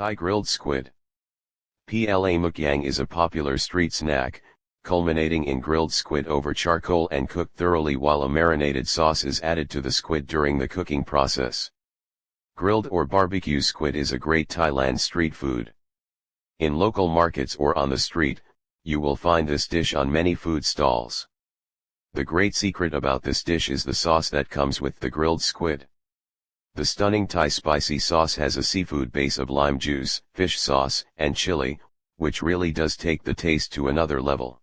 Thai grilled squid. Pla Muek Yang is a popular street snack, culminating in grilled squid over charcoal and cooked thoroughly while a marinated sauce is added to the squid during the cooking process. Grilled or barbecue squid is a great Thailand street food. In local markets or on the street, you will find this dish on many food stalls. The great secret about this dish is the sauce that comes with the grilled squid. The stunning Thai spicy sauce has a seafood base of lime juice, fish sauce, and chili, which really does take the taste to another level.